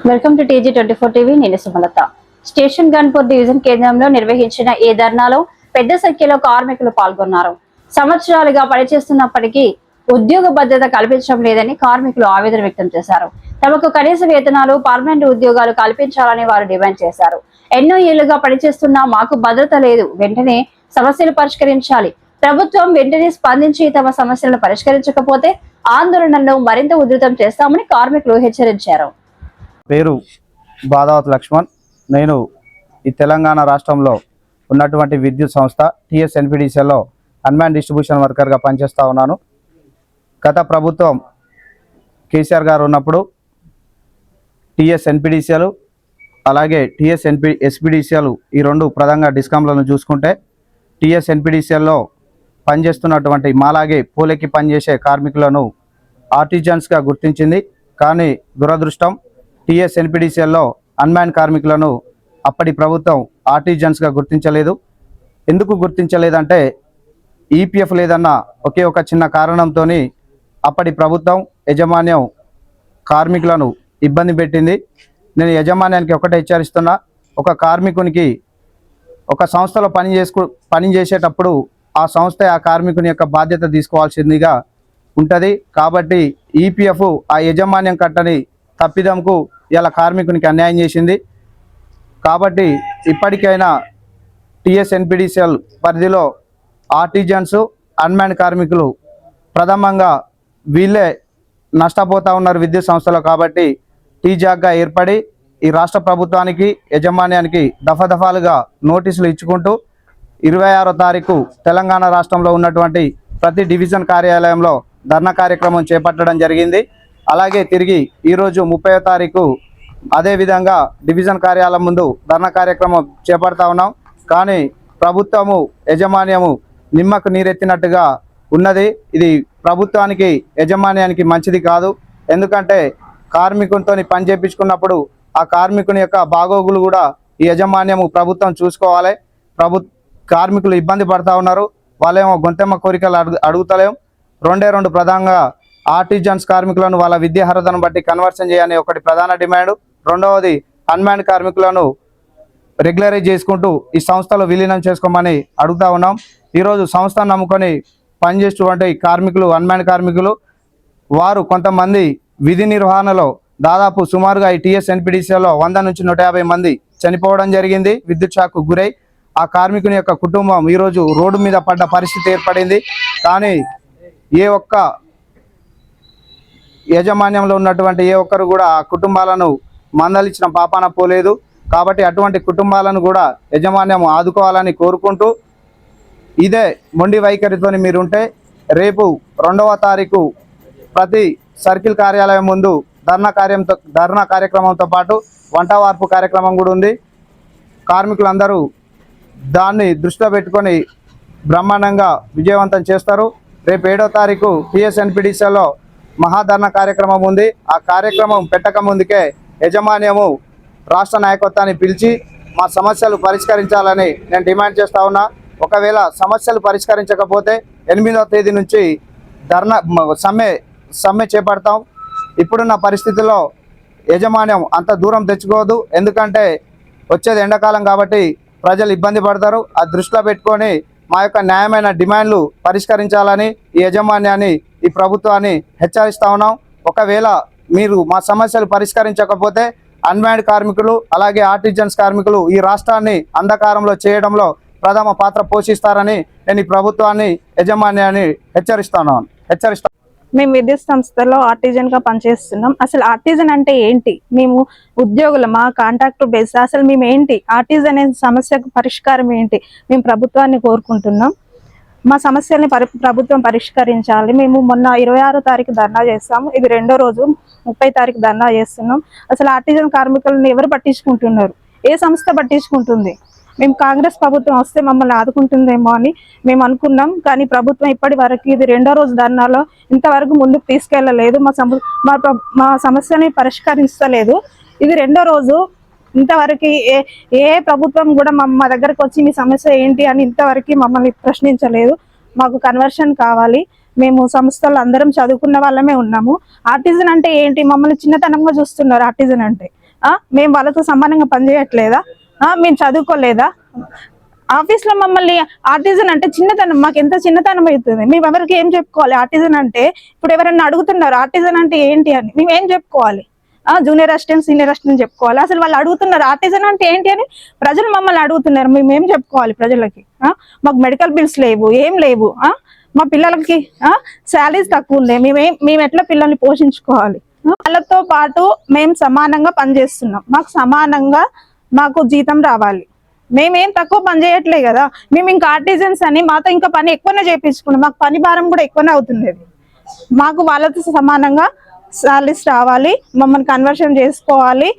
Welcome to TG24 TV. నేను Sumalatha. Station Ghanpur division కేంద్రంలో నిర్వహించిన ఈ ధర్నాలో పెద్ద సంఖ్యలో కార్మికులు పాల్గొన్నారు. సంవత్సరాలుగా పనిచేస్తున్నప్పటికీ ఉద్యోగ భద్రత కల్పించడం లేదని కార్మికులు ఆవేదన వ్యక్తం చేశారు. తమకు కనీస వేతనాలు, పర్మనెంట్ ఉద్యోగాలు కల్పించాలని వారు డిమాండ్ చేశారు. ఎన్నో ఏళ్లుగా పనిచేస్తున్నా మాకు భద్రత లేదు, వెంటనే సమస్యలు పరిష్కరించాలి. ప్రభుత్వం వెంటనే స్పందించి తమ సమస్యలను పరిష్కరించకపోతే ఆందోళనలను మరింత ఉధృతం చేస్తామని కార్మికులు హెచ్చరించారు. పేరు బాదావత్ లక్ష్మణ్. నేను ఈ తెలంగాణ రాష్ట్రంలో ఉన్నటువంటి విద్యుత్ సంస్థ TSNPDCలో అన్మ్యాన్ డిస్ట్రిబ్యూషన్ వర్కర్గా పనిచేస్తూ ఉన్నాను. గత ప్రభుత్వం కేసీఆర్ గారు ఉన్నప్పుడు TSNPDCలు అలాగే SPDCలు ఈ రెండు ప్రధానంగా డిస్కామ్లను చూసుకుంటే TSNPDCలో పనిచేస్తున్నటువంటి మాలాగే పూలెక్కి పనిచేసే కార్మికులను ఆర్టిజన్స్గా గుర్తించింది. కానీ దురదృష్టం TSNPDCలో అన్మ్యాన్ కార్మికులను అప్పటి ప్రభుత్వం ఆర్టిజన్స్గా గుర్తించలేదు. ఎందుకు గుర్తించలేదంటే EPF లేదన్న ఒకే ఒక చిన్న కారణంతో అప్పటి ప్రభుత్వం యాజమాన్యం కార్మికులను ఇబ్బంది పెట్టింది. నేను యాజమాన్యానికి ఒకటే హెచ్చరిస్తున్నా, ఒక కార్మికునికి ఒక సంస్థలో పని చేసేటప్పుడు ఆ సంస్థ ఆ కార్మికుని యొక్క బాధ్యత తీసుకోవాల్సిందిగా ఉంటుంది. కాబట్టి EPF ఆ యాజమాన్యం కట్టని తప్పిదంకు ఇలా కార్మికునికి అన్యాయం చేసింది. కాబట్టి ఇప్పటికైనా TSNPDCL పరిధిలో ఆర్టిజన్స్, అన్మ్యాన్ కార్మికులు ప్రథమంగా వీళ్ళే నష్టపోతూ ఉన్నారు విద్యుత్ సంస్థలో. కాబట్టి టీజాగ్గా ఏర్పడి ఈ రాష్ట్ర ప్రభుత్వానికి యాజమాన్యానికి దఫాలుగా నోటీసులు ఇచ్చుకుంటూ 26వ తారీఖు తెలంగాణ రాష్ట్రంలో ఉన్నటువంటి ప్రతి డివిజన్ కార్యాలయంలో ధర్నా కార్యక్రమం చేపట్టడం జరిగింది. అలాగే తిరిగి ఈరోజు 30వ తారీఖు అదేవిధంగా డివిజన్ కార్యాలయం ముందు ధర్నా కార్యక్రమం చేపడతా ఉన్నాం. కానీ ప్రభుత్వము యాజమాన్యము నిమ్మకు నీరెత్తినట్టుగా ఉన్నది. ఇది ప్రభుత్వానికి యాజమాన్యానికి మంచిది కాదు. ఎందుకంటే కార్మికునితో పని చేయించుకున్నప్పుడు ఆ కార్మికుని యొక్క బాగోగులు కూడా ఈ యాజమాన్యము ప్రభుత్వం చూసుకోవాలి. కార్మికులు ఇబ్బంది పడతా ఉన్నారు. వాళ్ళేమో గొంతెమ్మ కోరికలు అడుగుతలేం. రెండు ప్రధానంగా ఆర్టిజన్స్ కార్మికులను వాళ్ళ విద్యార్హతను బట్టి కన్వర్షన్ చేయాలని ఒకటి ప్రధాన డిమాండ్. రెండవది అన్మ్యాన్ కార్మికులను రెగ్యులరైజ్ చేసుకుంటూ ఈ సంస్థలో విలీనం చేసుకోమని అడుగుతా ఉన్నాం. ఈరోజు సంస్థను నమ్ముకొని పనిచేసేటువంటి కార్మికులు, అన్మ్యాన్ కార్మికులు వారు కొంతమంది విధి నిర్వహణలో దాదాపు సుమారుగా ఈ TSNPDCలో 100 నుంచి 150 మంది చనిపోవడం జరిగింది విద్యుత్ షాక్కు గురై. ఆ కార్మికుని యొక్క కుటుంబం ఈరోజు రోడ్డు మీద పడ్డ పరిస్థితి ఏర్పడింది. కానీ ఏ ఒక్క యాజమాన్యంలో ఉన్నటువంటి ఏ ఒక్కరు కూడా ఆ కుటుంబాలను మందలించిన పాపాన పోలేదు. కాబట్టి అటువంటి కుటుంబాలను కూడా యాజమాన్యం ఆదుకోవాలని కోరుకుంటూ, ఇదే మొండి వైఖరితో మీరుంటే రేపు 2వ తారీఖు ప్రతి సర్కిల్ కార్యాలయం ముందు ధర్నా కార్యక్రమంతో పాటు వంట వార్పు కార్యక్రమం కూడా ఉంది. కార్మికులందరూ దాన్ని దృష్టిలో పెట్టుకొని బ్రహ్మాండంగా విజయవంతం చేస్తారు. రేపు 7వ తారీఖు TSNPDCలో మహాధర్నా కార్యక్రమం ఉంది. ఆ కార్యక్రమం పెట్టక ముందుకే యాజమాన్యము రాష్ట్ర నాయకత్వాన్ని పిలిచి మా సమస్యలు పరిష్కరించాలని నేను డిమాండ్ చేస్తా ఉన్నా. ఒకవేళ సమస్యలు పరిష్కరించకపోతే 8వ తేదీ నుంచి సమ్మె చేపడతాం. ఇప్పుడున్న పరిస్థితుల్లో యాజమాన్యం అంత దూరం తెచ్చుకోవద్దు. ఎందుకంటే వచ్చేది ఎండాకాలం కాబట్టి ప్రజలు ఇబ్బంది పడతారు. ఆ దృష్టిలో పెట్టుకొని మా యొక్క న్యాయమైన డిమాండ్లు పరిష్కరించాలని ఈ యాజమాన్యాన్ని, ఈ ప్రభుత్వాన్ని హెచ్చరిస్తా ఉన్నాం. ఒకవేళ మీరు మా సమస్యలు పరిష్కరించకపోతే అన్మ్యాన్డ్ కార్మికులు అలాగే ఆర్టిజన్స్ కార్మికులు ఈ రాష్ట్రాన్ని అంధకారంలో చేయడంలో ప్రథమ పాత్ర పోషిస్తారని నేను ఈ ప్రభుత్వాన్ని, యాజమాన్యాన్ని హెచ్చరిస్తాను. మేము విద్యుత్ సంస్థలో ఆర్టిజన్ గా పనిచేస్తున్నాం. అసలు ఆర్టిజన్ అంటే ఏంటి? మేము ఉద్యోగులు, మా కాంట్రాక్ట్ బేస్, అసలు మేము ఏంటి? ఆర్టిజన్ అనే సమస్యకు పరిష్కారం ఏంటి? మేము ప్రభుత్వాన్ని కోరుకుంటున్నాం. మా సమస్యల్ని ప్రభుత్వం పరిష్కరించాలి. మేము మొన్న 26వ తారీఖు ధర్నా చేస్తాము. ఇది 2వ రోజు 30వ తారీఖు ధర్నా చేస్తున్నాం. అసలు ఆర్టిజన్ కార్మికులను ఎవరు పట్టించుకుంటున్నారు? ఏ సంస్థ పట్టించుకుంటుంది? మేము కాంగ్రెస్ ప్రభుత్వం వస్తే మమ్మల్ని ఆదుకుంటుందేమో అని మేము అనుకున్నాం. కానీ ప్రభుత్వం ఇప్పటి వరకు ఇది 2వ రోజు ధర్నాలో ఇంతవరకు ముందుకు తీసుకెళ్లలేదు. మా సమస్యని పరిష్కరించలేదు. ఇది 2వ రోజు. ఇంతవరకు ఏ ప్రభుత్వం కూడా మా దగ్గరకు వచ్చి మీ సమస్య ఏంటి అని ఇంతవరకు మమ్మల్ని ప్రశ్నించలేదు. మాకు కన్వర్షన్ కావాలి. మేము సంస్థల్లో అందరం చదువుకున్న వాళ్ళమే ఉన్నాము. ఆర్టిజన్ అంటే ఏంటి? మమ్మల్ని చిన్నతనంగా చూస్తున్నారు. ఆర్టిజన్ అంటే మేము వాళ్ళతో సమానంగా పనిచేయట్లేదా? మేము చదువుకోలేదా? ఆఫీస్లో మమ్మల్ని ఆర్టిజన్ అంటే చిన్నతనం, మాకు ఎంత చిన్నతనం అవుతుంది. మేము ఎవరికి ఏం చెప్పుకోవాలి? ఆర్టిజన్ అంటే ఇప్పుడు ఎవరైనా అడుగుతున్నారు ఆర్టిజన్ అంటే ఏంటి అని, మేము ఏం చెప్పుకోవాలి? జూనియర్ అసిస్టెంట్, సీనియర్ అసిస్టెంట్ చెప్పుకోవాలి. అసలు వాళ్ళు అడుగుతున్నారు ఆర్టిజన్ అంటే ఏంటి అని, ప్రజలు మమ్మల్ని అడుగుతున్నారు. మేము ఏం చెప్పుకోవాలి ప్రజలకి? మాకు మెడికల్ బిల్స్ లేవు, ఏం లేవు. మా పిల్లలకి శాలరీస్ తక్కువ ఉన్నాయి. మేము ఎట్లా పిల్లల్ని పోషించుకోవాలి? వాళ్ళతో పాటు మేము సమానంగా పనిచేస్తున్నాం, మాకు సమానంగా మాకు జీతం రావాలి. మేమేం తక్కువ పని చేయట్లే కదా. మేము ఇంకా ఆర్టిజన్స్ అని మాతో ఇంకా పని ఎక్కువనే చేయించుకున్నాం, మాకు పని భారం కూడా ఎక్కువనే అవుతుంది. మాకు వాళ్ళతో సమానంగా సాలరీస్ రావాలి, మమ్మల్ని కన్వర్షన్ చేసుకోవాలి.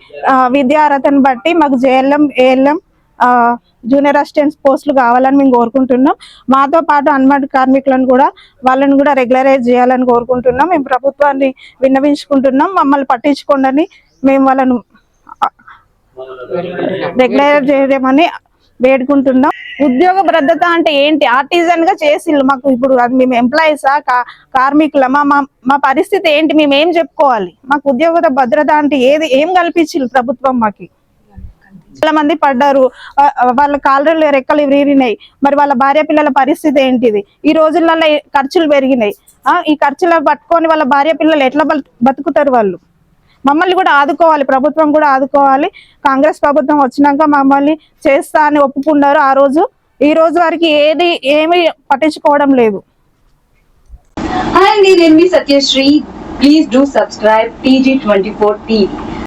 విద్యా అర్హతను బట్టి మాకు జేఎల్ఎం, ఏఎల్ఎం, జూనియర్ అసిస్టెంట్స్ పోస్టులు కావాలని మేము కోరుకుంటున్నాం. మాతో పాటు అన్వాంటెడ్ కార్మికులను కూడా వాళ్ళని కూడా రెగ్యులరైజ్ చేయాలని కోరుకుంటున్నాం. మేము ప్రభుత్వాన్ని విన్నవించుకుంటున్నాం, మమ్మల్ని పట్టించుకోండి, మేము వాళ్ళను రెగ్యులరైజ్ చేయమని వేడుకుంటున్నాం. ఉద్యోగ భద్రత అంటే ఏంటి? ఆర్టిజన్ గా చేసిళ్ళు మాకు, ఇప్పుడు అది మేము ఎంప్లాయీసా కార్మికులమా? మా పరిస్థితి ఏంటి? మేము ఏం చెప్పుకోవాలి? మాకు ఉద్యోగ భద్రత అంటే ఏం కల్పించిళ్ళు ప్రభుత్వం? మాకు చాలా మంది పడ్డారు, వాళ్ళ కాళ్ళు రెక్కలు విరిగినాయి. మరి వాళ్ళ భార్య పిల్లల పరిస్థితి ఏంటిది? ఈ రోజులలో ఖర్చులు పెరిగినాయి. ఈ ఖర్చులు పట్టుకొని వాళ్ళ భార్య పిల్లలు ఎట్లా బతుకుతారు? వాళ్ళు మమ్మల్ని కూడా ఆదుకోవాలి, ప్రభుత్వం కూడా ఆదుకోవాలి. కాంగ్రెస్ ప్రభుత్వం వచ్చినాక మమ్మల్ని చేస్తా అని ఒప్పుకున్నారు ఆ రోజు. ఈ రోజు వరకు ఏమీ పట్టించుకోవడం లేదు. Hi, నేను మీ Satyasri. Please do subscribe TG24 TV.